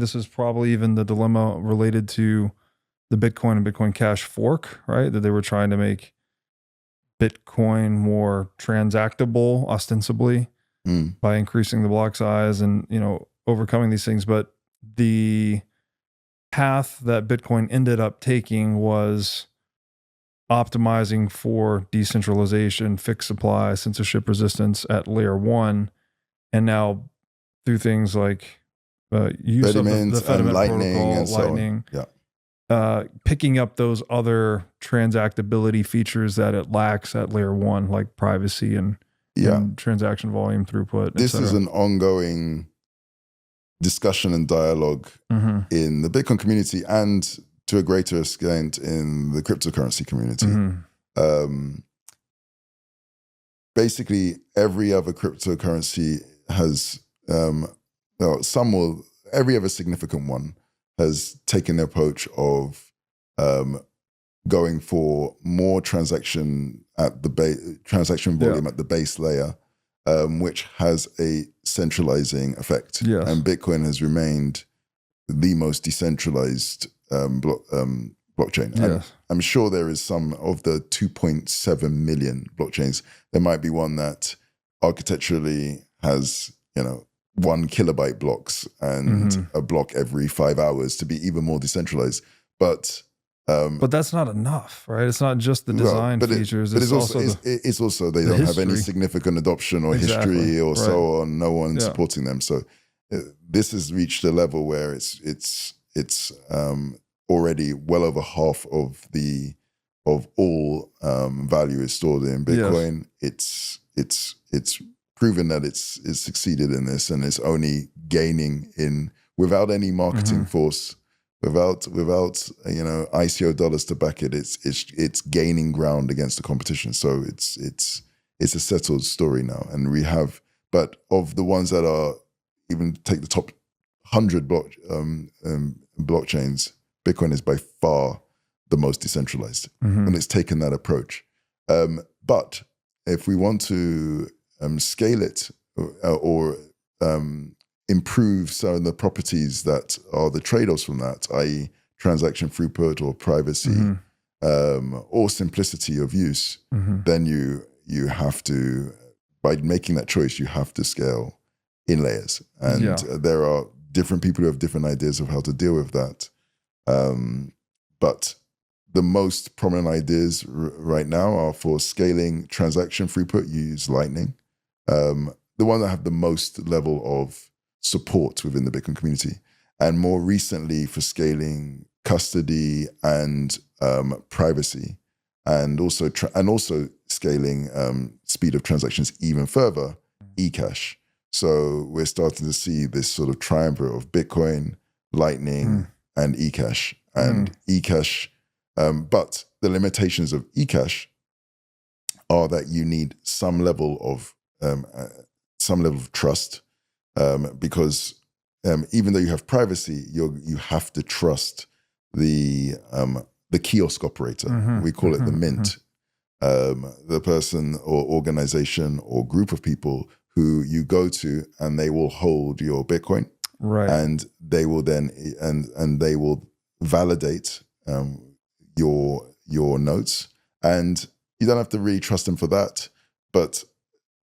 this is probably even the dilemma related to the Bitcoin and Bitcoin Cash fork, right? That they were trying to make Bitcoin more transactable, ostensibly, by increasing the block size and, overcoming these things. But the path that Bitcoin ended up taking was optimizing for decentralization, fixed supply, censorship resistance at layer 1. And now through things like use of the Fedi protocol, and Lightning, so on. picking up those other transactability features that it lacks at layer 1, like privacy and transaction volume throughput. This is an ongoing discussion and dialogue in the Bitcoin community and to a greater extent in the cryptocurrency community. Basically, every other cryptocurrency has, every other significant one has taken the approach of going for more transaction at the transaction volume at the base layer, which has a centralizing effect. Yes. And Bitcoin has remained the most decentralized blockchain. Yes. I'm sure there is some of the 2.7 million blockchains. There might be one that architecturally has, 1 kilobyte blocks and a block every 5 hours to be even more decentralized. But that's not enough, right? It's not just the design features. But it's also they don't have any significant adoption or history or so on. No one supporting them. So this has reached a level where it's already well over half of all value is stored in Bitcoin. Yes. It's proven that it's succeeded in this, and it's only gaining without any marketing force. Without ICO dollars to back it, it's gaining ground against the competition. So it's a settled story now, and we have. But of the ones that are, even take the top 100 blockchains, Bitcoin is by far the most decentralized, and it's taken that approach. But if we want to scale it or improve some of the properties that are the trade-offs from that, i.e. transaction throughput or privacy or simplicity of use, then you have to, by making that choice, you have to scale in layers. And there are different people who have different ideas of how to deal with that. But the most prominent ideas right now are for scaling transaction throughput, you use Lightning. The one that have the most level of support within the Bitcoin community, and more recently for scaling custody and privacy, and also scaling speed of transactions even further, eCash. So we're starting to see this sort of triumvirate of Bitcoin, Lightning, and eCash. And eCash, but the limitations of eCash are that you need some level of trust. Because even though you have privacy, you have to trust the kiosk operator. We call it the mint, the person or organization or group of people who you go to, and they will hold your Bitcoin, right? And they will then and they will validate your notes, and you don't have to really trust them for that, but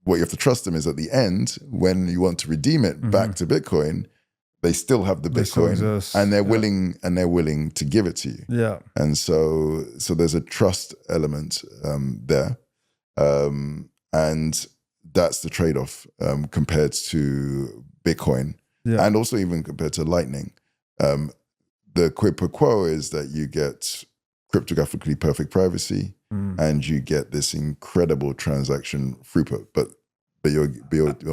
what you have to trust them is at the end, when you want to redeem it back to Bitcoin, they still have the Bitcoin, and they're willing to give it to you. Yeah. And so there's a trust element there, and that's the trade-off compared to Bitcoin, and also even compared to Lightning. The quid pro quo is that you get cryptographically perfect privacy, and you get this incredible transaction throughput, but you're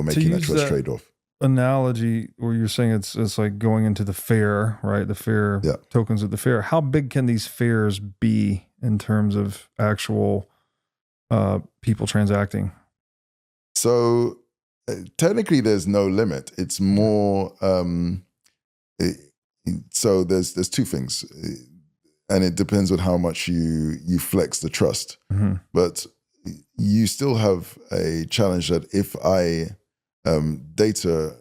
making that trust trade-off. Analogy where you're saying it's like going into the fair, right? The fair tokens at the fair. How big can these fairs be in terms of actual people transacting? So technically, there's no limit. It's more. So there's two things. And it depends on how much you flex the trust. But you still have a challenge that if data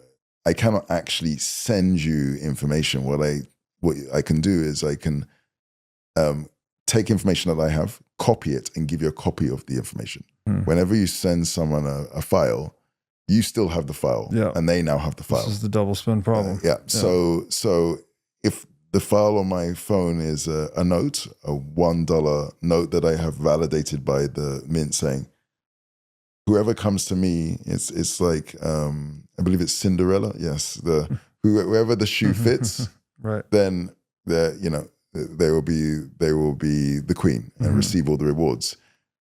I cannot actually send you information. What I can do is I can take information that I have, copy it, and give you a copy of the information. Whenever you send someone a file, you still have the file, and they now have the file. This is the double spend problem. So if the file on my phone is a note, a $1 note that I have validated by the mint saying, whoever comes to me, it's like I believe it's Cinderella. Yes, whoever the shoe fits, right? Then they will be the queen and receive all the rewards.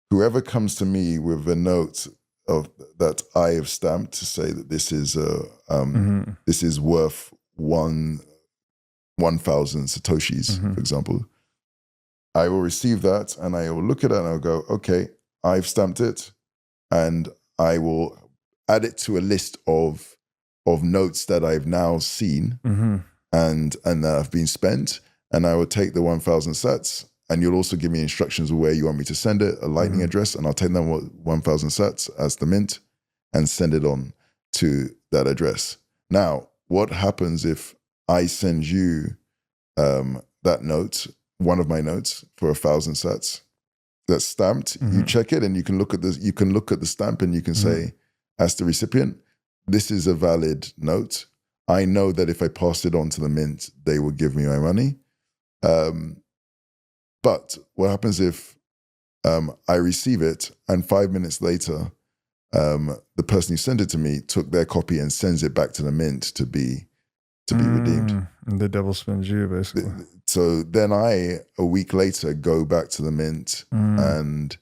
Whoever comes to me with a note that I have stamped to say that this is this is worth 1,000 satoshis, for example, I will receive that and I will look at it and I'll go, okay, I've stamped it, and I will add it to a list of notes that I've now seen and that have been spent, and I will take the 1,000 sats, and you'll also give me instructions of where you want me to send it, a lightning address, and I'll take that 1,000 sats as the mint and send it on to that address. Now, what happens if I send you that note, one of my notes for 1,000 sats that's stamped? You check it and you can look at the stamp and you can say, as the recipient, this is a valid note. I know that if I pass it on to the mint, they will give me my money. But what happens if I receive it and 5 minutes later, the person who sent it to me took their copy and sends it back to the mint to be redeemed? And they double spend you, basically. So then I, a week later, go back to the mint and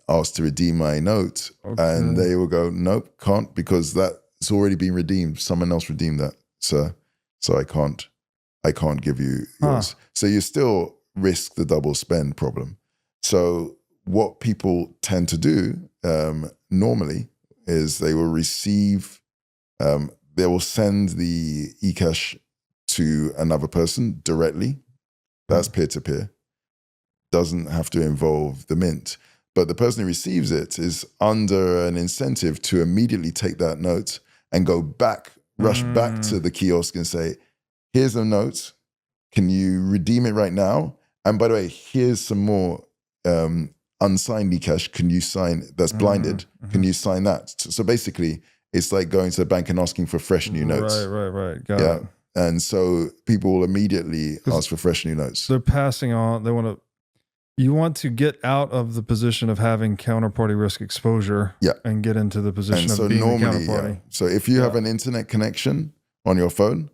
ask to redeem my note. And they will go, nope, can't, because that's already been redeemed. Someone else redeemed that, sir. So I can't give you yours. So you still risk the double spend problem. So what people tend to do normally is they will receive, they will send the eCash to another person directly. That's peer-to-peer. Doesn't have to involve the mint. But the person who receives it is under an incentive to immediately take that note and go back, rush back to the kiosk and say, here's a note. Can you redeem it right now? And by the way, here's some more unsigned eCash. Can you sign, that's blinded. Can you sign that? So basically, it's like going to the bank and asking for fresh new notes. Right. Got it. And so people will immediately ask for fresh new notes. They're passing on, you want to get out of the position of having counterparty risk exposure and get into the position of being the counterparty. So if you have an internet connection on your phone,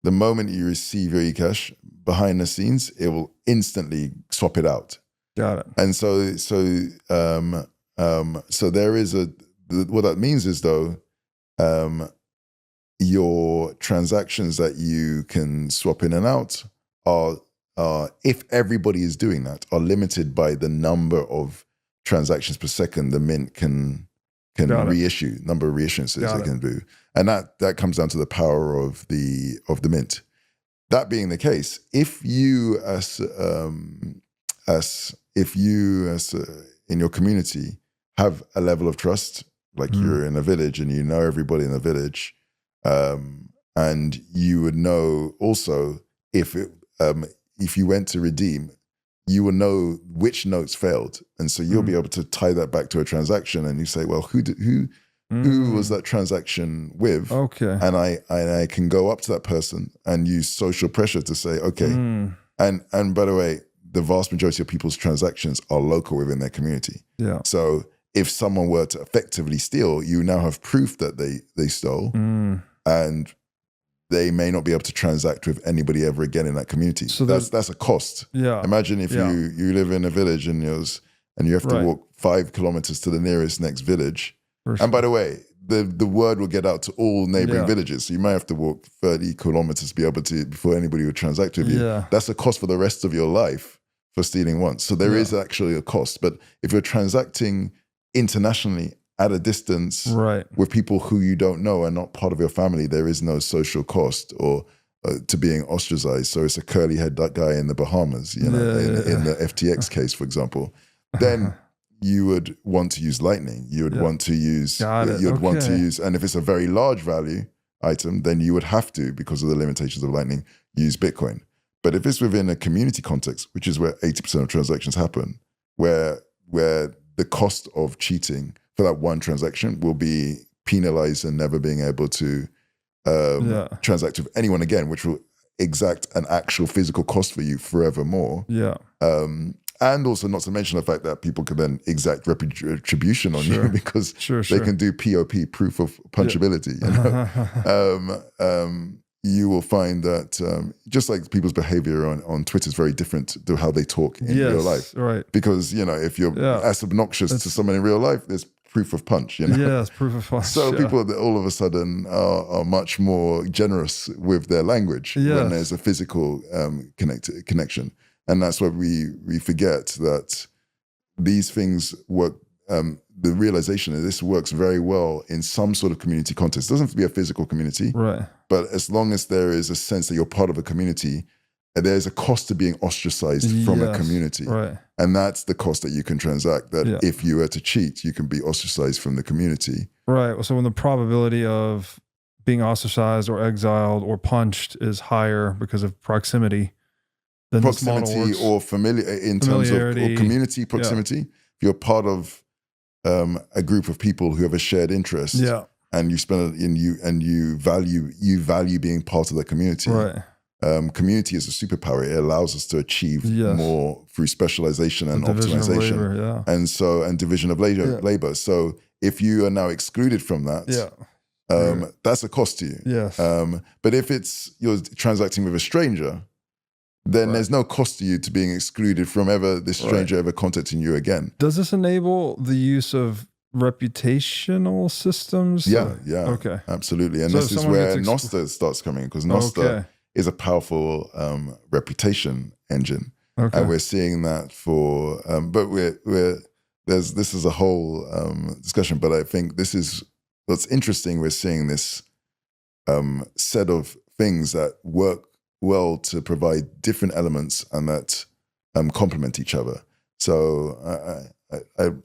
the moment you receive your eCash, behind the scenes, it will instantly swap it out. Got it. And so there is what that means is though, your transactions that you can swap in and out are, if everybody is doing that, are limited by the number of transactions per second the mint can reissue, number of reissuances they can do. And that comes down to the power of the mint. That being the case, if you in your community have a level of trust, like you're in a village and you know everybody in the village, and you would know also if you went to redeem, you will know which notes failed, and so you'll be able to tie that back to a transaction, and you say, well, who was that transaction with? Okay, and I can go up to that person and use social pressure to say, okay, and by the way, the vast majority of people's transactions are local within their community. Yeah. So if someone were to effectively steal, you now have proof that they stole, and they may not be able to transact with anybody ever again in that community. So that's a cost. Yeah. Imagine if you live in a village and you have to walk 5 kilometers to the next village. And by the way, the word will get out to all neighboring villages. So you might have to walk 30 kilometers before anybody would transact with you. Yeah. That's a cost for the rest of your life for stealing once. So there is actually a cost. But if you're transacting internationally at a distance with people who you don't know and not part of your family, there is no social cost or to being ostracized. So it's a curly head that guy in the Bahamas, in the FTX case, for example. Then you would want to use Lightning. You would want to use, want to use, and if it's a very large value item, then you would have to, because of the limitations of Lightning, use Bitcoin. But if it's within a community context, which is where 80% of transactions happen, where the cost of cheating for that one transaction will be penalized and never being able to transact with anyone again, which will exact an actual physical cost for you forevermore. And also, not to mention the fact that people can then exact retribution on you because they can do POP, proof of punchability. You will find that just like people's behavior on Twitter is very different to how they talk in real life. Because, if you're as obnoxious to someone in real life, there's proof of punch. Yes, proof of punch. So people that all of a sudden are much more generous with their language when there's a physical connection. And that's why we forget that these things work. The realization that this works very well in some sort of community context. It doesn't have to be a physical community, but as long as there is a sense that you're part of a community, there's a cost to being ostracized from a community. And that's the cost that you can transact, that if you were to cheat, you can be ostracized from the community. So when the probability of being ostracized or exiled or punched is higher because of proximity, then proximity or in terms of or community proximity, if you're part of a group of people who have a shared interest, and you spend you value being part of the community. Community is a superpower. It allows us to achieve more through specialization and optimization, and division of labor. So if you are now excluded from that, that's a cost to you. But if you're transacting with a stranger, then there's no cost to you to being excluded from this stranger ever contacting you again. Does this enable the use of reputational systems? Okay, absolutely. And this is where Nostr starts coming in, because Nostr is a powerful reputation engine, and we're seeing that for. But this is a whole discussion. But I think this is what's interesting. We're seeing this set of things that work well to provide different elements and that complement each other. So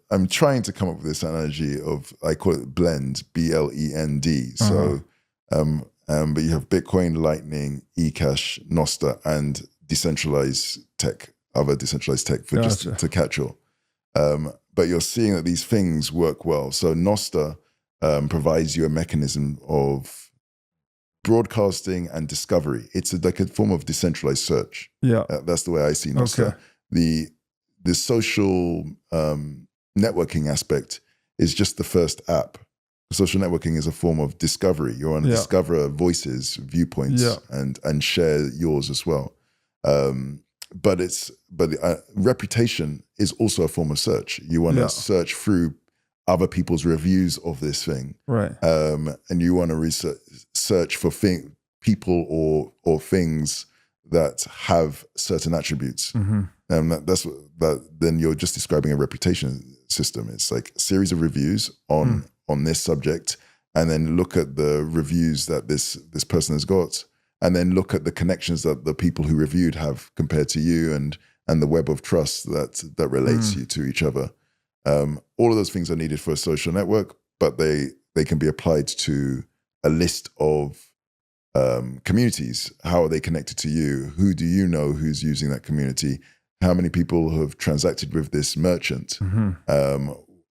I'm trying to come up with this analogy of, I call it blend, BLEND. So, but you have Bitcoin, Lightning, eCash, Nostr, and decentralized tech, other decentralized tech for just to catch all. But you're seeing that these things work well. So Nostr provides you a mechanism of broadcasting and discovery. It's like a form of decentralized search. That's the way I see Nostr. The social networking aspect is just the first app. Social networking is a form of discovery. You want to discover voices, viewpoints, and share yours as well. But reputation is also a form of search. You want to search through other people's reviews of this thing, and you want to search for people or things that have certain attributes. Then you're just describing a reputation system. It's like a series of reviews on this subject, and then look at the reviews that this person has got, and then look at the connections that the people who reviewed have compared to you, and the web of trust that relates you to each other. All of those things are needed for a social network, but they can be applied to a list of communities. How are they connected to you? Who do you know who's using that community? How many people have transacted with this merchant?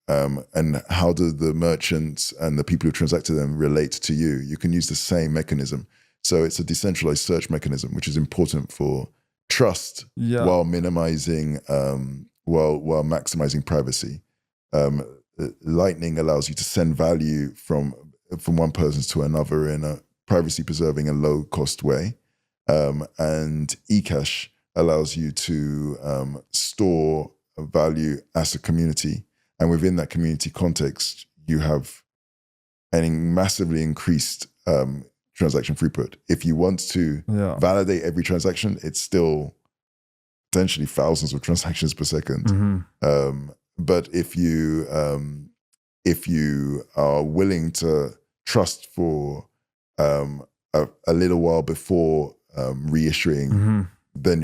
And how do the merchants and the people who transacted them relate to you? You can use the same mechanism. So it's a decentralized search mechanism, which is important for trust while minimizing, while maximizing privacy. Lightning allows you to send value from one person to another in a privacy-preserving and low-cost way. And eCash allows you to store value as a community. And within that community context, you have a massively increased transaction throughput. If you want to validate every transaction, it's still potentially thousands of transactions per second. But if you are willing to trust for a little while before reissuing, then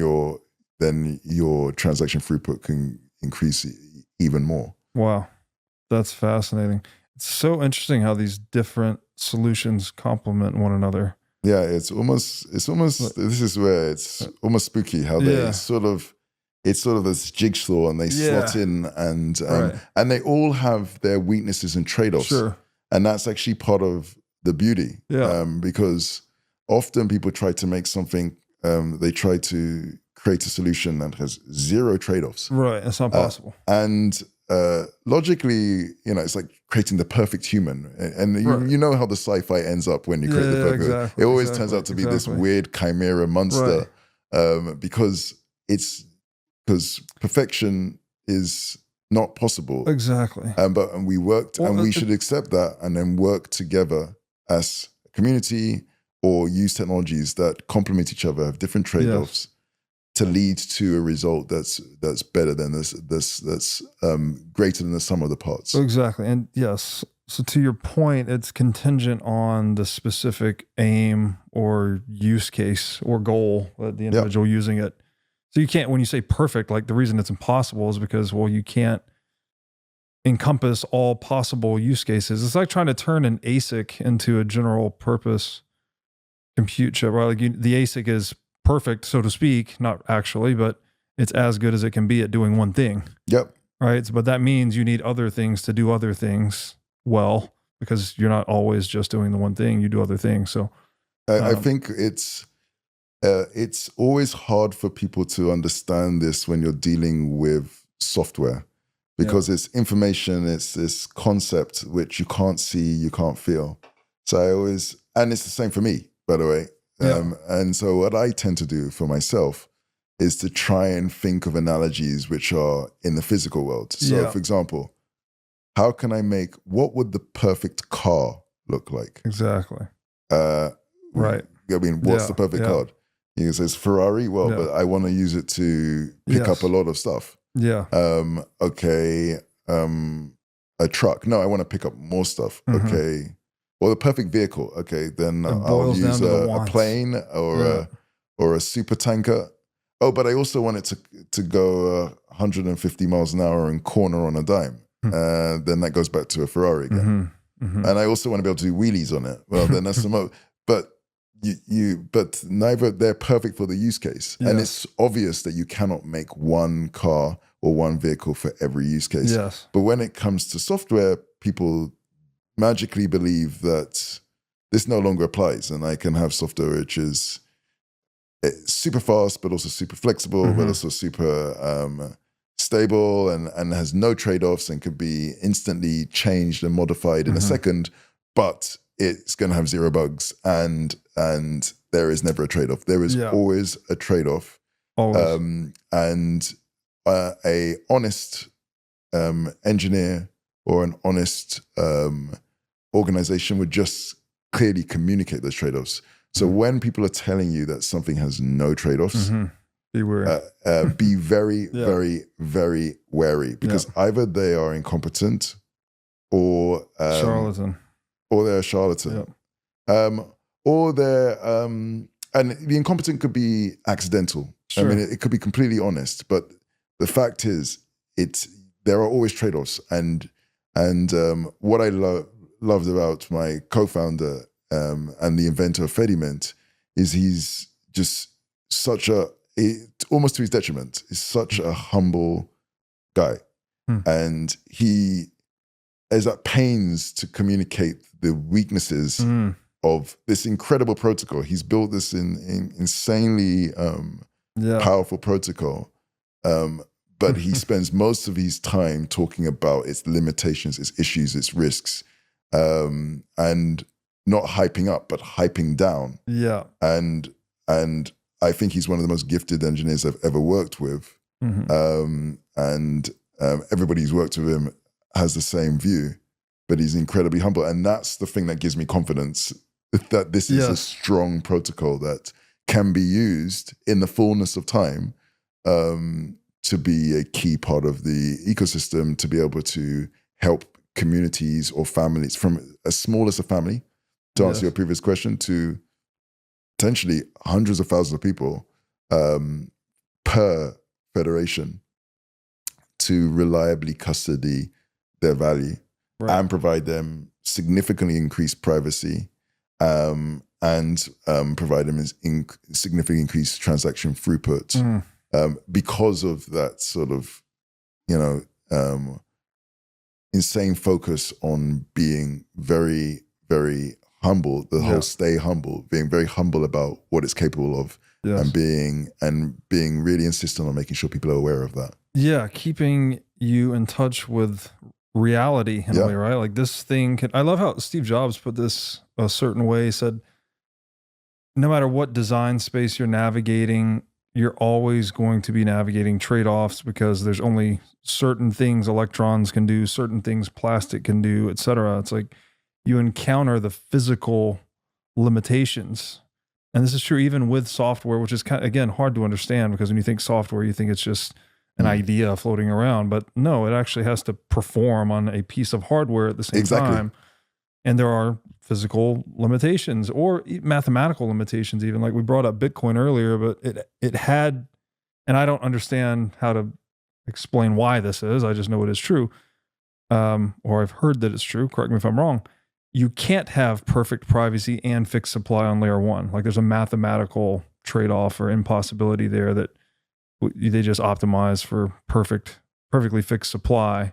your transaction throughput can increase even more. Wow. That's fascinating. It's so interesting how these different solutions complement one another. Yeah, it's almost, this is where it's almost spooky how they sort of, it's sort of this jigsaw and they slot in and they all have their weaknesses and trade-offs. Sure. And that's actually part of the beauty. Yeah. Because often people try to make something, they try to create a solution that has zero trade-offs. Right, it's not possible. And logically, you know, it's like creating the perfect human. And you know how the sci-fi ends up when you create the perfect. Exactly, it always turns out to be this weird chimera monster, because perfection is not possible. Exactly. But we worked, and we should accept that, and then work together as a community, or use technologies that complement each other, have different trade-offs, to lead to a result that's better than that's greater than the sum of the parts. Exactly. And yes, so to your point, it's contingent on the specific aim or use case or goal that the individual using it. So you can't, when you say perfect, like the reason it's impossible is because, well, you can't encompass all possible use cases. It's like trying to turn an ASIC into a general purpose compute chip, right? Like the ASIC is perfect, so to speak, not actually, but it's as good as it can be at doing one thing. Yep. Right. So, but that means you need other things to do other things well, because you're not always just doing the one thing, you do other things. So I think it's always hard for people to understand this when you're dealing with software, because it's information, it's this concept which you can't see, you can't feel. So and it's the same for me, by the way. And so what I tend to do for myself is to try and think of analogies which are in the physical world. So for example, how can I what would the perfect car look like? Exactly. Right. I mean, what's the perfect car? You can say it's Ferrari. Well, but I want to use it to pick up a lot of stuff. Yeah. Okay. A truck. No, I want to pick up more stuff. Okay. Well, the perfect vehicle. Okay, then I'll use a plane or a super tanker. Oh, but I also want it to go 150 miles an hour and corner on a dime. Then that goes back to a Ferrari again. And I also want to be able to do wheelies on it. Well, then that's some. But but neither, they're perfect for the use case. Yes. And it's obvious that you cannot make one car or one vehicle for every use case. Yes. But when it comes to software, people magically believe that this no longer applies, and I can have software which is super fast, but also super flexible, but also super stable, and has no trade-offs, and can be instantly changed and modified in a second, but it's going to have zero bugs, and there is never a trade-off. There is always a trade-off. And a honest engineer or an honest organization would just clearly communicate those trade-offs. So when people are telling you that something has no trade-offs, be wary. Be very, very, very wary, because either they are incompetent or charlatan, or they're a charlatan, or they're and the incompetent could be accidental. Sure. I mean, it could be completely honest, but the fact is, there are always trade-offs. And what I loved about my co-founder and the inventor of Fedi Mint is he's just almost to his detriment, is such a humble guy. And he is at pains to communicate the weaknesses of this incredible protocol. He's built this insanely powerful protocol. But he spends most of his time talking about its limitations, its issues, its risks, and not hyping up, but hyping down. Yeah. And I think he's one of the most gifted engineers I've ever worked with. Everybody who's worked with him has the same view, but he's incredibly humble. And that's the thing that gives me confidence that this is a strong protocol that can be used in the fullness of time, to be a key part of the ecosystem, to be able to help communities or families, from as small as a family, to answer your previous question, to potentially hundreds of thousands of people per federation, to reliably custody their value and provide them significantly increased privacy and provide them significantly increased transaction throughput because of that sort of, insane focus on being very, very humble, the whole stay humble, being very humble about what it's capable of, and being really insistent on making sure people are aware of that. Yeah, keeping you in touch with reality in a way, right? Like this thing I love how Steve Jobs put this a certain way. He said, no matter what design space you're navigating, you're always going to be navigating trade-offs because there's only certain things electrons can do, certain things plastic can do, et cetera. It's like you encounter the physical limitations. And this is true even with software, which is kind of, again, hard to understand because when you think software, you think it's just an idea floating around. But no, it actually has to perform on a piece of hardware at the same time. And there are physical limitations or mathematical limitations even. Like we brought up Bitcoin earlier, but it had, and I don't understand how to explain why this is. I just know it is true. Or I've heard that it's true. Correct me if I'm wrong. You can't have perfect privacy and fixed supply on layer one. Like there's a mathematical trade-off or impossibility there that they just optimize for perfectly fixed supply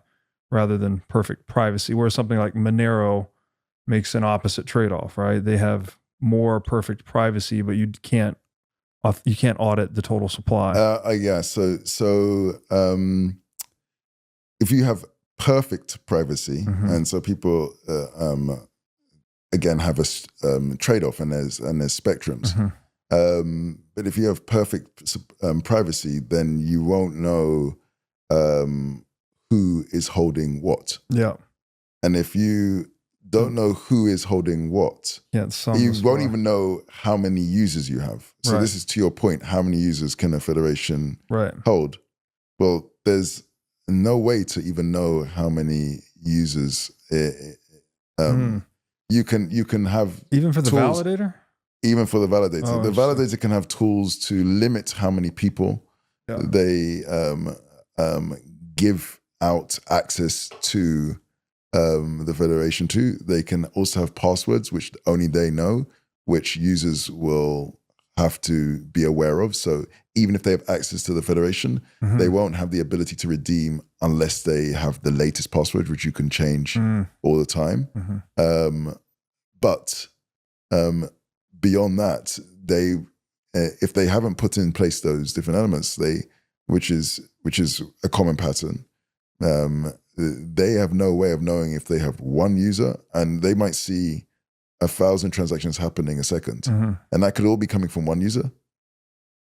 rather than perfect privacy. Whereas something like Monero makes an opposite trade-off, right? They have more perfect privacy, but you can't audit the total supply. So if you have perfect privacy, and so people again have a trade-off, and there's spectrums. But if you have perfect privacy, then you won't know who is holding what. Yeah, and if you don't know who is holding what, you won't even know how many users you have. So this is to your point, how many users can a federation hold? Well, there's no way to even know how many users you can have. Even for the validator? Even for the validator. The validator can have tools to limit how many people they give out access to the federation to. They can also have passwords, which only they know, which users will have to be aware of. So even if they have access to the federation, they won't have the ability to redeem unless they have the latest password, which you can change all the time. But beyond that, if they haven't put in place those different elements, which is a common pattern, they have no way of knowing if they have one user, and they might see 1,000 transactions happening a second, and that could all be coming from one user,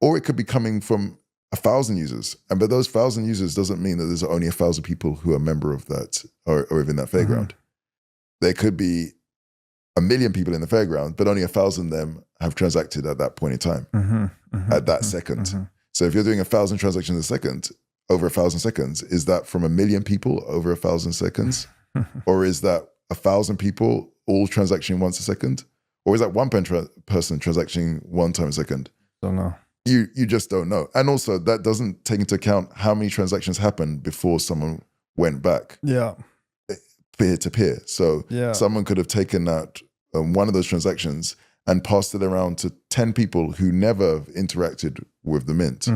or it could be coming from 1,000 users. And but those 1,000 users doesn't mean that there's only 1,000 people who are a member of that or in that fairground. There could be 1 million people in the fairground, but only 1,000 of them have transacted at that point in time, at that second. So if you're doing 1,000 transactions a second, over 1,000 seconds, is that from 1 million people over 1,000 seconds? Or is that 1,000 people all transacting once a second? Or is that one person transacting one time a second? Don't know. You just don't know. And also that doesn't take into account how many transactions happened before someone went back. Peer to peer. So someone could have taken that one of those transactions and passed it around to 10 people who never interacted with the mint.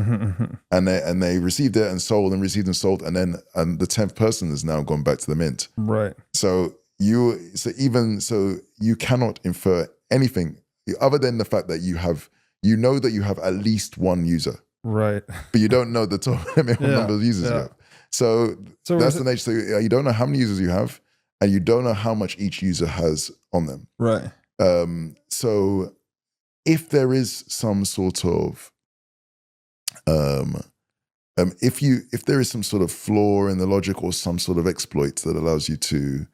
And they received it and sold and received and sold, and then the 10th person has now gone back to the mint. Right. So you cannot infer anything other than the fact that you know that you have at least one user. Right. But you don't know the total number of users you have. So that's the nature. So you don't know how many users you have, and you don't know how much each user has on them. Right. So if there is some sort of if there is some sort of flaw in the logic or some sort of exploit that allows you to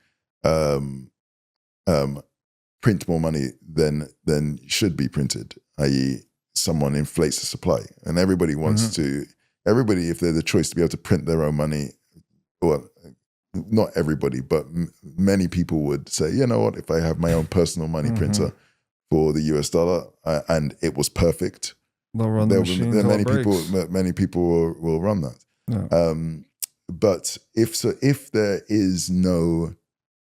print more money than should be printed, i.e. someone inflates the supply, and everybody wants to, if they're the choice to be able to print their own money, well, not everybody, but many people would say, you know what, if I have my own personal money printer for the US dollar and it was perfect, they'll run the machine. Many people will run that. if there is no,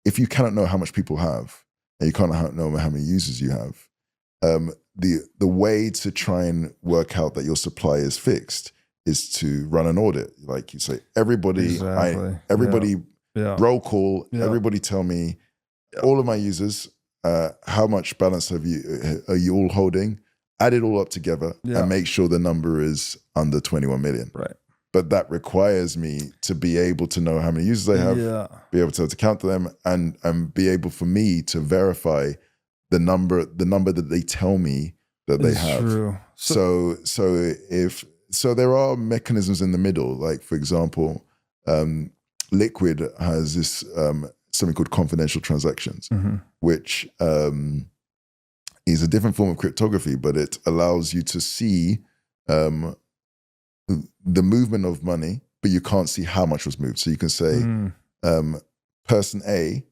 if you cannot know how much people have, and you can't know how many users you have, the way to try and work out that your supply is fixed is to run an audit. Like you say, everybody, roll call, everybody tell me, all of my users, how much balance are you all holding? Add it all up together and make sure the number is under 21 million. Right. But that requires me to be able to know how many users I have, be able to count them, and be able for me to verify the number that they tell me that they have. True. So there are mechanisms in the middle. Like, for example, Liquid has this something called confidential transactions, which is a different form of cryptography, but it allows you to see the movement of money, but you can't see how much was moved. So you can say person A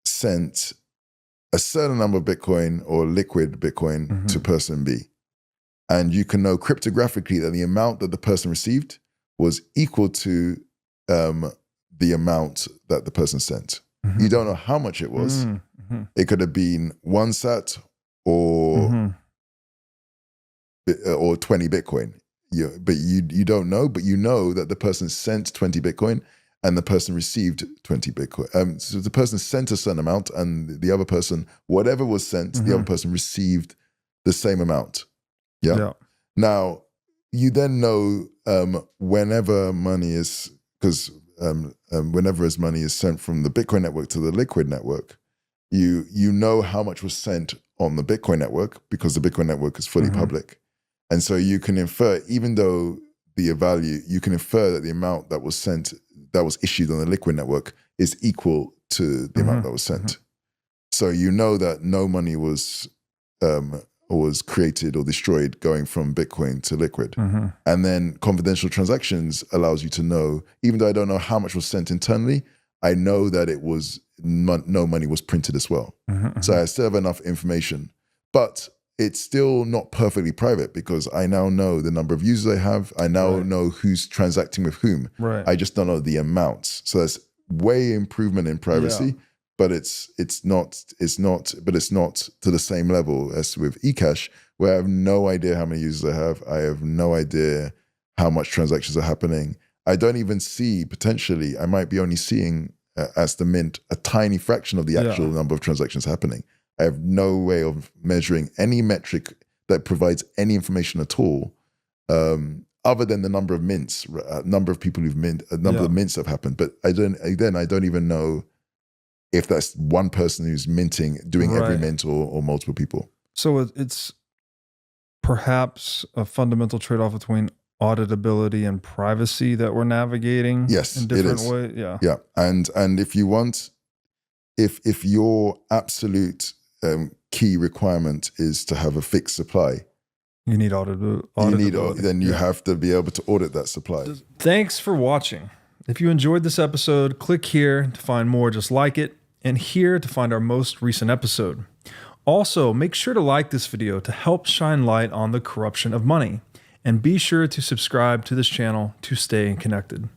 sent a certain number of Bitcoin or liquid Bitcoin to person B. And you can know cryptographically that the amount that the person received was equal to the amount that the person sent. You don't know how much it was. It could have been 1 sat or 20 Bitcoin. But you don't know, but you know that the person sent 20 Bitcoin and the person received 20 Bitcoin. So the person sent a certain amount and the other person, whatever was sent, the other person received the same amount. Yeah. Now, you then know whenever money is, because whenever as money is sent from the Bitcoin network to the Liquid network, you know how much was sent on the Bitcoin network because the Bitcoin network is fully public. And so you can infer, even though the value, you can infer that the amount that was sent, that was issued on the Liquid network is equal to the amount that was sent. So you know that no money was created or destroyed going from Bitcoin to Liquid. And then confidential transactions allows you to know, even though I don't know how much was sent internally, I know that it was no money was printed as well. So I still have enough information, but it's still not perfectly private because I now know the number of users I have. I now know who's transacting with whom. I just don't know the amounts. So that's way improvement in privacy, but it's not to the same level as with eCash, where I have no idea how many users I have. I have no idea how much transactions are happening. I don't even see, potentially, I might be only seeing as the mint a tiny fraction of the actual number of transactions happening. I have no way of measuring any metric that provides any information at all, other than the number of mints, number of people who've mint, number of mints that have happened. But I don't even know if that's one person who's minting, doing every mint, or multiple people. So it's perhaps a fundamental trade-off between auditability and privacy that we're navigating. Yes, in different ways. Yeah. And if you want, if your absolute key requirement is to have a fixed supply, you need then you have to be able to audit that supply. Thanks for watching. If you enjoyed this episode, click here to find more just like it, and here to find our most recent episode. Also, make sure to like this video to help shine light on the corruption of money, and be sure to subscribe to this channel to stay connected.